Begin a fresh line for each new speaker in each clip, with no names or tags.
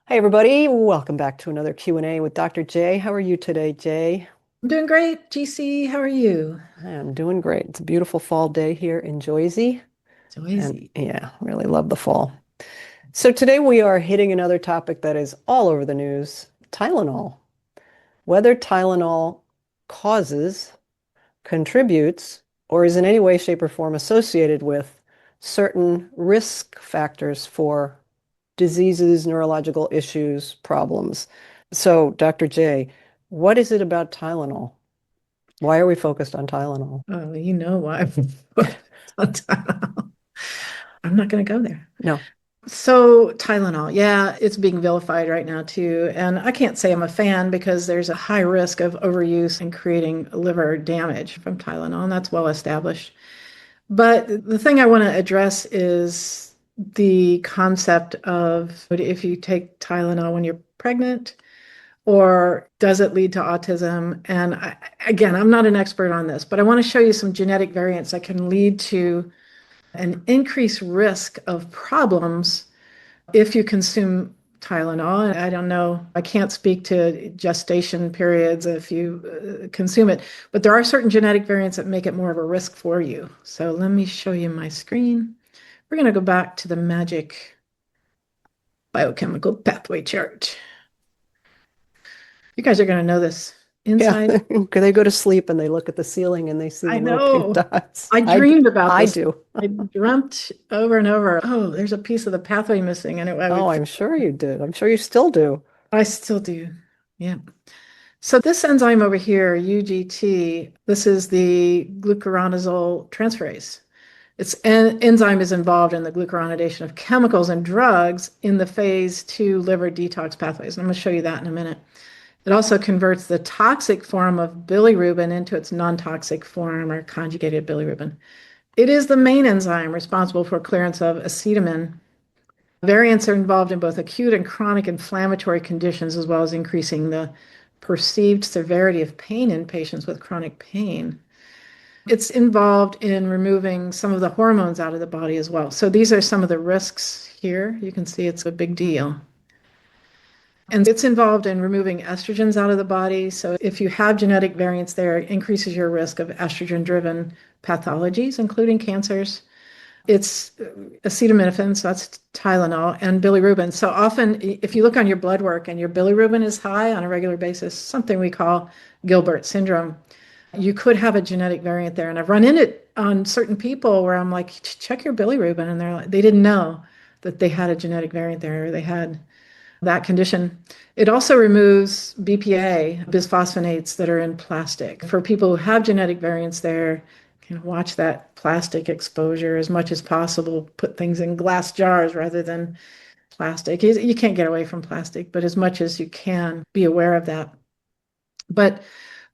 Hi, everybody. Welcome back to another Q&A with Dr. J. How are you today, Jay?
I'm doing great. GC, how are you?
I am doing great. It's a beautiful fall day here in Jersey, and
Joyzy.
yeah, really love the fall. So today we are hitting another topic that is all over the news, Tylenol. Whether Tylenol causes, contributes, or is in any way, shape, or form associated with certain risk factors for diseases, neurological issues, problems. So, Dr. J, what is it about Tylenol? Why are we focused on Tylenol?
Oh, you know why I'm not going to go there.
No.
So, Tylenol, yeah, it's being vilified right now too. And I can't say I'm a fan because there's a high risk of overuse and creating liver damage from Tylenol, and that's well established. But the thing I want to address is the concept of if you take Tylenol when you're pregnant, or does it lead to autism? And again, I'm not an expert on this, but I want to show you some genetic variants that can lead to an increased risk of problems if you consume Tylenol. And I don't know, I can't speak to gestation periods if you consume it, but there are certain genetic variants that make it more of a risk for you. So let me show you my screen. We're going to go back to the magic biochemical pathway chart. You guys are going to know this
Yeah.
inside.
They go to sleep and they look at the ceiling and they see the
I
little pink
know.
dots.
I dreamed about
I
this.
do.
I dreamt over and over, oh, there's a piece of the pathway missing. And I
Oh,
would,
I'm sure you did. I'm sure you still do.
I still do. Yeah. So this enzyme over here, UGT, this is the glucuronidase transferase. Its enzyme is involved in the glucuronidation of chemicals and drugs in the phase 2 liver detox pathways. And I'm going to show you that in a minute. It also converts the toxic form of bilirubin into its non-toxic form or conjugated bilirubin. It is the main enzyme responsible for clearance of acetamin. Variants are involved in both acute and chronic inflammatory conditions, as well as increasing the perceived severity of pain in patients with chronic pain. It's involved in removing some of the hormones out of the body as well. So these are some of the risks here. You can see it's a big deal. And it's involved in removing estrogens out of the body. So if you have genetic variants there, it increases your risk of estrogen-driven pathologies, including cancers. It's acetaminophen, so that's Tylenol, and bilirubin. So often, if you look on your blood work and your bilirubin is high on a regular basis, something we call Gilbert syndrome, you could have a genetic variant there. And I've run into it on certain people where I'm like, check your bilirubin, and they didn't know that they had a genetic variant there, or they had that condition. It also removes BPA, bisphosphonates that are in plastic. For people who have genetic variants there, can watch that plastic exposure as much as possible. Put things in glass jars rather than plastic. You can't get away from plastic, but as much as you can, be aware of that. But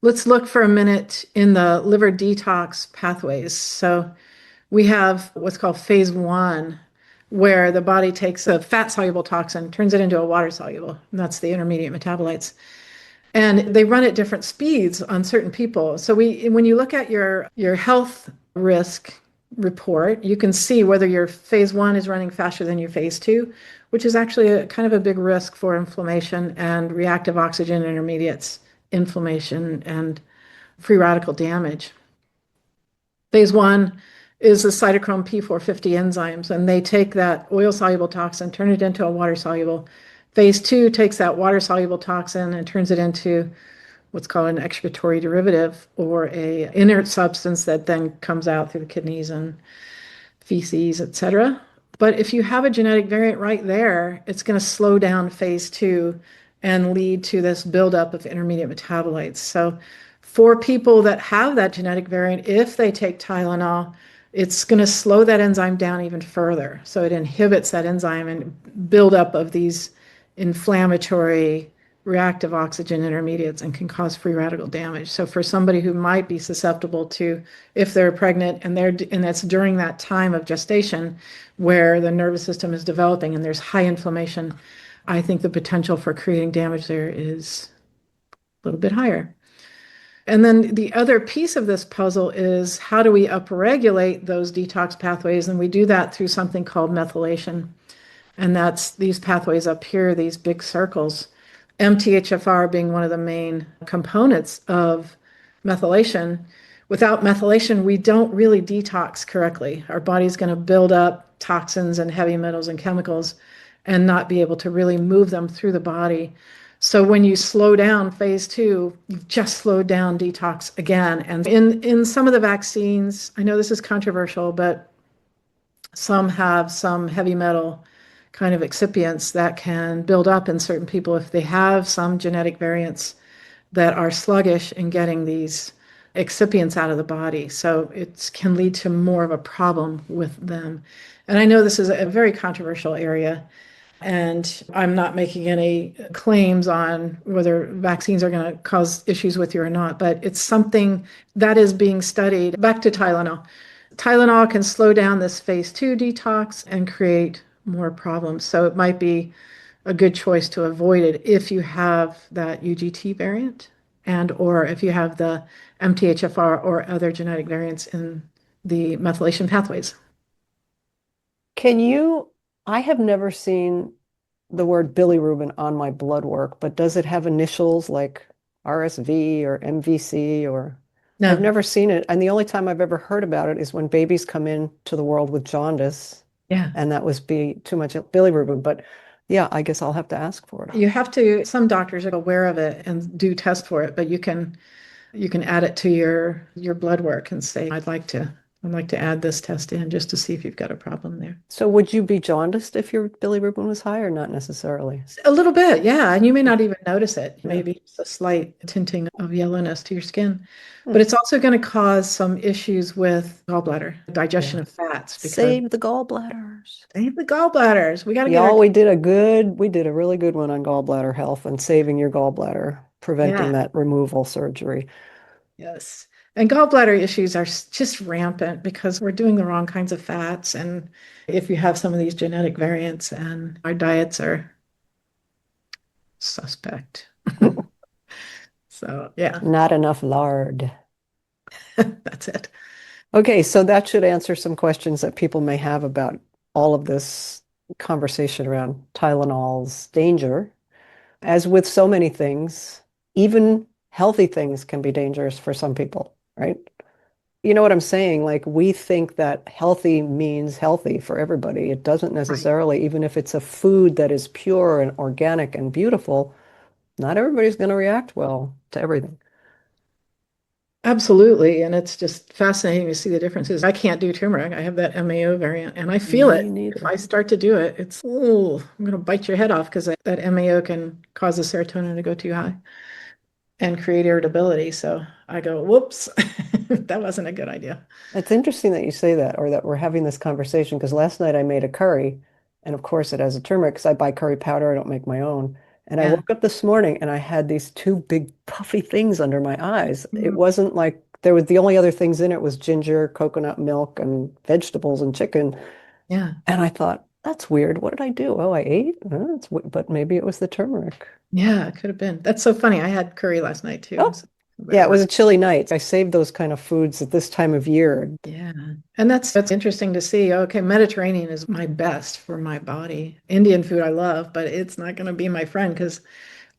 let's look for a minute in the liver detox pathways. So we have what's called phase 1, where the body takes a fat soluble toxin, turns it into a water soluble, and that's the intermediate metabolites. And they run at different speeds on certain people. So when you look at your health risk report, you can see whether your phase 1 is running faster than your phase 2, which is actually a kind of a big risk for inflammation and reactive oxygen intermediates, inflammation and free radical damage. Phase 1 is the cytochrome P450 enzymes, and they take that oil-soluble toxin, turn it into a water-soluble. Phase 2 takes that water-soluble toxin and turns it into what's called an excretory derivative, or a inert substance that then comes out through the kidneys and feces, etc. But if you have a genetic variant right there, it's going to slow down phase 2 and lead to this buildup of intermediate metabolites. So for people that have that genetic variant, if they take Tylenol, it's going to slow that enzyme down even further. So it inhibits that enzyme and buildup of these inflammatory reactive oxygen intermediates and can cause free radical damage. So for somebody who might be susceptible to, if they're pregnant and that's during that time of gestation where the nervous system is developing and there's high inflammation, I think the potential for creating damage there is a little bit higher. And then the other piece of this puzzle is, how do we upregulate those detox pathways? And we do that through something called methylation. And that's these pathways up here, these big circles. MTHFR being one of the main components of methylation. Without methylation, we don't really detox correctly. Our body's going to build up toxins and heavy metals and chemicals and not be able to really move them through the body. So when you slow down phase two, you've just slowed down detox again. And in some of the vaccines, I know this is controversial, but some have some heavy metal kind of excipients that can build up in certain people if they have some genetic variants that are sluggish in getting these excipients out of the body. So it can lead to more of a problem with them. And I know this is a very controversial area, and I'm not making any claims on whether vaccines are going to cause issues with you or not, but it's something that is being studied. Back to Tylenol. Tylenol can slow down this phase two detox and create more problems. So it might be a good choice to avoid it if you have that UGT variant and or if you have the MTHFR or other genetic variants in the methylation pathways.
Can you, I have never seen the word bilirubin on my blood work, but does it have initials like RSV or MVC or I've
No,
never seen it. And the only time I've ever heard about it is when babies come into the world with jaundice,
yeah.
and that was be too much bilirubin. But yeah, I guess I'll have to ask for it.
You have to, some doctors are aware of it and do test for it, but you can add it to your blood work and say, I'd like to add this test in just to see if you've got a problem there.
So would you be jaundiced if your bilirubin was high or not necessarily?
A little bit, yeah. And you may not even notice it.
Yeah.
Maybe it's a slight tinting of yellowness to your skin.
Hmm.
But it's also going to cause some issues with gallbladder, digestion
Yeah.
of fats, because
Save the gallbladders.
they have the gallbladders. We got to get our,
Y'all, we did a really good one on gallbladder health and saving your gallbladder, preventing
yeah,
that removal surgery.
yes. And gallbladder issues are just rampant because we're doing the wrong kinds of fats. And if you have some of these genetic variants and our diets are suspect. So, yeah,
Not enough lard.
that's it.
Okay, so that should answer some questions that people may have about all of this conversation around Tylenol's danger. As with so many things, even healthy things can be dangerous for some people, right? You know what I'm saying? Like we think that healthy means healthy for everybody. It doesn't
Right.
necessarily, even if it's a food that is pure and organic and beautiful, not everybody's going to react well to everything.
Absolutely. And it's just fascinating to see the differences. I can't do turmeric. I have that MAO variant and I feel
Me
it. If I
neither.
start to do it, it's, oh, I'm going to bite your head off because that MAO can cause the serotonin to go too high and create irritability. So I go, whoops, that wasn't a good idea.
It's interesting that you say that or that we're having this conversation because last night I made a curry and of course it has a turmeric because I buy curry powder, I don't make my own. And I
Yeah.
woke up this morning and I had these two big puffy things under my eyes. It
Mm.
wasn't like there was the only other things in it was ginger, coconut milk, and vegetables and chicken.
Yeah.
And I thought, that's weird. What did I do? Oh, I ate? But maybe it was the turmeric.
Yeah, it could have been. That's so funny. I had curry last night too.
Oh,
So it
yeah, it was a
worked.
chilly night. I saved those kind of foods at this time of year.
Yeah. And that's interesting to see. Okay, Mediterranean is my best for my body. Indian food I love, but it's not going to be my friend because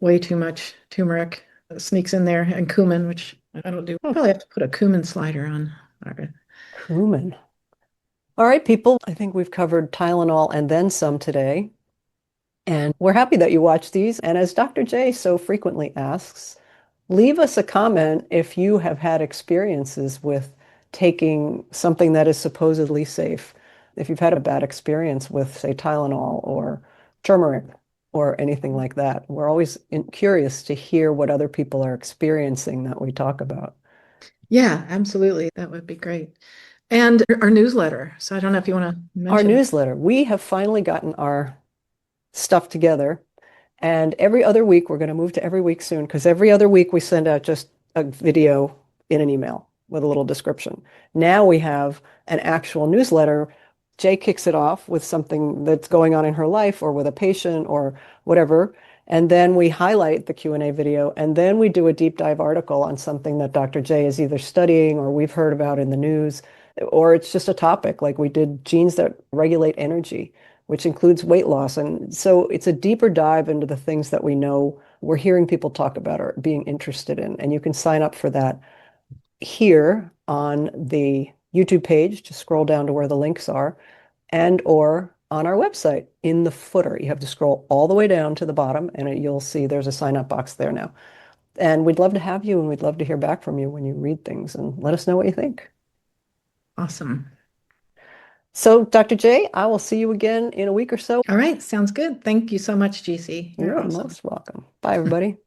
way too much turmeric sneaks in there and cumin, which I don't do.
Hmm,
Probably have to put a cumin slider on. All right.
cumin. All right, people, I think we've covered Tylenol and then some today. And we're happy that you watch these. And as Dr. J so frequently asks, leave us a comment if you have had experiences with taking something that is supposedly safe. If you've had a bad experience with, say, Tylenol or turmeric or anything like that. We're always curious to hear what other people are experiencing that we talk about.
Yeah, absolutely. That would be great. And our newsletter. So I don't know if you want to
Our
mention.
newsletter, we have finally gotten our stuff together. And every other week, we're going to move to every week soon because every other week we send out just a video in an email with a little description. Now we have an actual newsletter. Jay kicks it off with something that's going on in her life or with a patient or whatever. And then we highlight the Q&A video. And then we do a deep dive article on something that Dr. J is either studying or we've heard about in the news, or it's just a topic like we did genes that regulate energy. which includes weight loss. And so it's a deeper dive into the things that we know we're hearing people talk about or being interested in. And you can sign up for that here on the YouTube page. Just scroll down to where the links are, and or on our website in the footer. You have to scroll all the way down to the bottom and you'll see there's a sign up box there now. And we'd love to have you and we'd love to hear back from you when you read things and let us know what you think.
Awesome.
So, Dr. J, I will see you again in a week or so.
All right, sounds good. Thank you so much, GC. You're
You're
awesome.
most welcome. Bye, everybody.